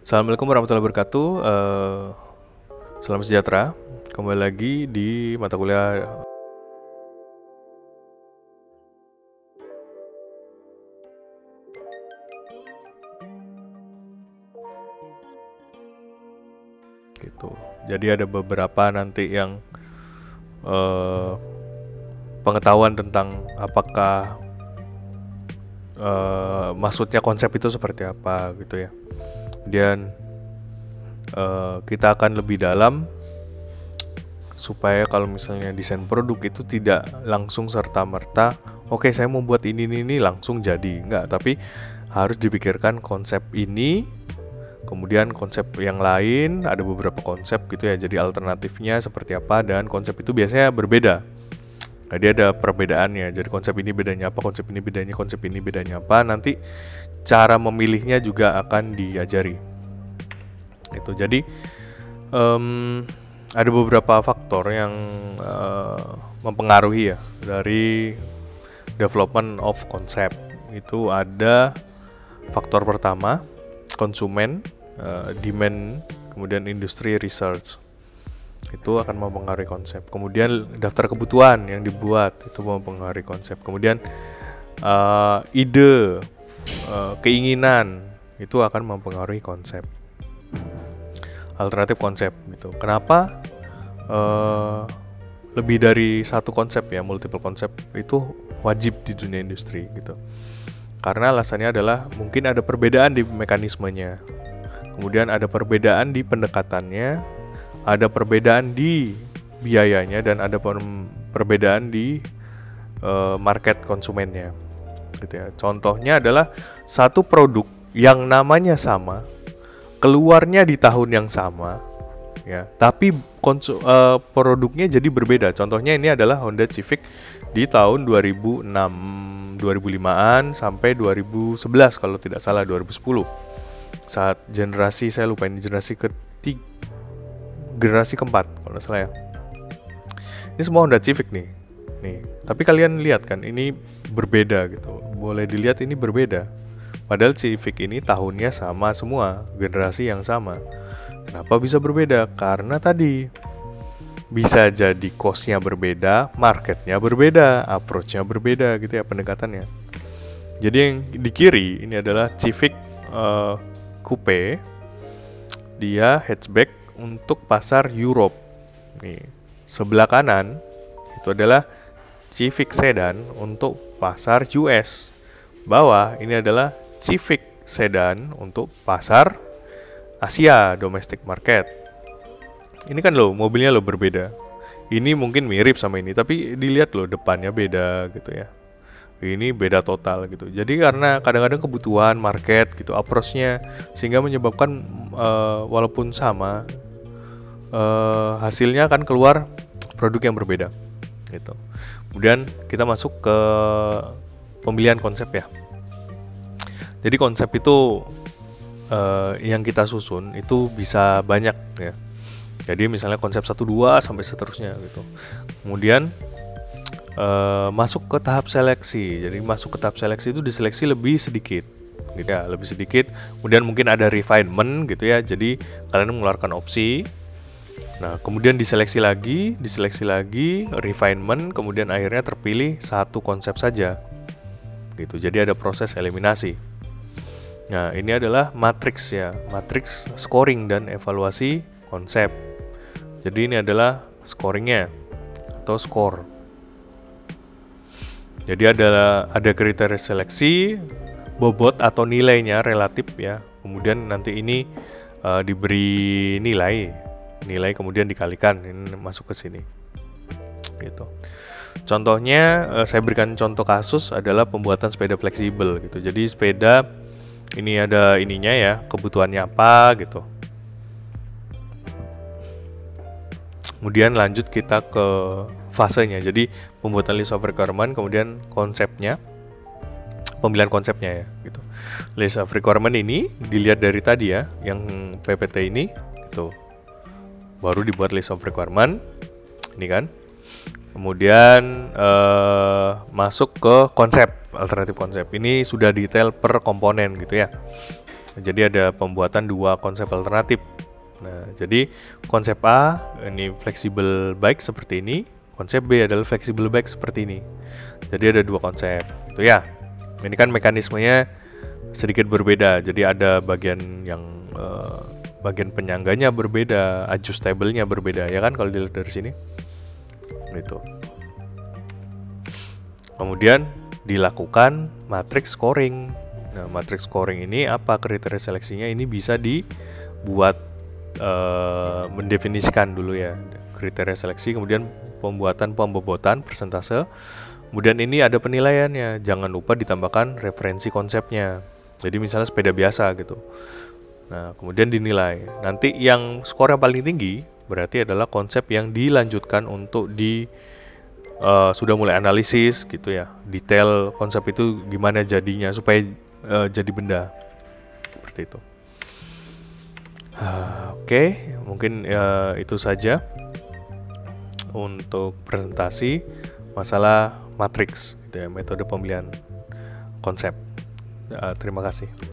Assalamualaikum warahmatullahi wabarakatuh. Salam sejahtera. Kembali lagi di mata kuliah gitu. Jadi ada beberapa nanti yang pengetahuan tentang apakah maksudnya konsep itu seperti apa gitu ya. Dan kita akan lebih dalam supaya kalau misalnya desain produk itu tidak langsung serta-merta oke, saya mau buat ini langsung jadi, enggak, tapi harus dipikirkan konsep ini, kemudian konsep yang lain, ada beberapa konsep gitu ya, jadi alternatifnya seperti apa, dan konsep itu biasanya berbeda. Jadi ada perbedaannya, jadi konsep ini bedanya apa, konsep ini bedanya apa, nanti cara memilihnya juga akan diajari gitu. Jadi ada beberapa faktor yang mempengaruhi ya dari development of concept. Itu ada faktor pertama, konsumen, demand, kemudian industri research. Itu akan mempengaruhi konsep. Kemudian daftar kebutuhan yang dibuat itu mempengaruhi konsep. Kemudian ide, keinginan itu akan mempengaruhi konsep. Alternatif konsep gitu. Kenapa lebih dari satu konsep ya, multiple konsep itu wajib di dunia industri gitu. Karena alasannya adalah mungkin ada perbedaan di mekanismenya, kemudian ada perbedaan di pendekatannya, ada perbedaan di biayanya, dan ada perbedaan di market konsumennya gitu ya. Contohnya adalah satu produk yang namanya sama, keluarnya di tahun yang sama ya, tapi produknya jadi berbeda. Contohnya ini adalah Honda Civic di tahun 2006, 2005-an sampai 2011 kalau tidak salah, 2010. Saat generasi, saya lupa ini generasi keempat kalau tidak salah ya. Ini semua Honda Civic nih. Tapi kalian lihat kan ini berbeda gitu. Boleh dilihat ini berbeda. Padahal Civic ini tahunnya sama semua, generasi yang sama. Kenapa bisa berbeda? Karena tadi bisa jadi cost-nya berbeda, marketnya berbeda, approach-nya berbeda gitu ya, pendekatannya. Jadi yang di kiri ini adalah Civic Coupe. Dia hatchback untuk pasar Europe. Nih, sebelah kanan itu adalah Civic Sedan untuk pasar US. Bawah ini adalah Civic Sedan untuk pasar Asia, domestic market. Ini kan loh, mobilnya loh berbeda. Ini mungkin mirip sama ini, tapi dilihat loh depannya beda gitu ya. Ini beda total gitu. Jadi karena kadang-kadang kebutuhan market gitu, approach-nya, sehingga menyebabkan walaupun sama, hasilnya akan keluar produk yang berbeda gitu. Kemudian kita masuk ke pemilihan konsep ya. Jadi konsep itu yang kita susun itu bisa banyak ya. Jadi misalnya konsep 1, 2 sampai seterusnya gitu. Kemudian masuk ke tahap seleksi. Jadi masuk ke tahap seleksi itu diseleksi lebih sedikit gitu ya, lebih sedikit. Kemudian mungkin ada refinement gitu ya. Jadi kalian mengeluarkan opsi. Nah, kemudian diseleksi lagi, refinement, kemudian akhirnya terpilih satu konsep saja. Gitu. Jadi ada proses eliminasi. Nah, ini adalah matriks ya, matriks scoring dan evaluasi konsep. Jadi ini adalah scoringnya atau score. Jadi ada kriteria seleksi, bobot atau nilainya relatif ya. Kemudian nanti ini diberi nilai kemudian dikalikan, ini masuk ke sini. Gitu. Contohnya saya berikan contoh kasus adalah pembuatan sepeda fleksibel gitu. Jadi sepeda ini ada ininya ya, kebutuhannya apa gitu. Kemudian lanjut kita ke fasenya. Jadi pembuatan list of requirement, kemudian konsepnya, pemilihan konsepnya ya gitu. List of requirement ini dilihat dari tadi ya, yang PPT ini gitu. Baru dibuat list of requirement. Ini kan. Kemudian masuk ke konsep, alternatif konsep. Ini sudah detail per komponen gitu ya. Jadi ada pembuatan dua konsep alternatif. Nah, jadi konsep A ini flexible bike seperti ini, konsep B adalah flexible bike seperti ini. Jadi ada dua konsep, itu ya. Ini kan mekanismenya sedikit berbeda. Jadi ada bagian yang bagian penyangganya berbeda, adjustable-nya berbeda, ya kan kalau dilihat dari sini. Gitu. Kemudian dilakukan matrix scoring. Nah, matrix scoring ini apa kriteria seleksinya? Ini bisa dibuat mendefinisikan dulu ya kriteria seleksi, kemudian pembuatan pembobotan persentase, kemudian ini ada penilaiannya. Jangan lupa ditambahkan referensi konsepnya. Jadi misalnya sepeda biasa gitu. Nah, kemudian dinilai. Nanti yang skor yang paling tinggi berarti adalah konsep yang dilanjutkan untuk sudah mulai analisis gitu ya, detail konsep itu gimana jadinya supaya jadi benda seperti itu. Oke, mungkin itu saja untuk presentasi masalah matriks gitu ya, metode pemilihan konsep. Terima kasih.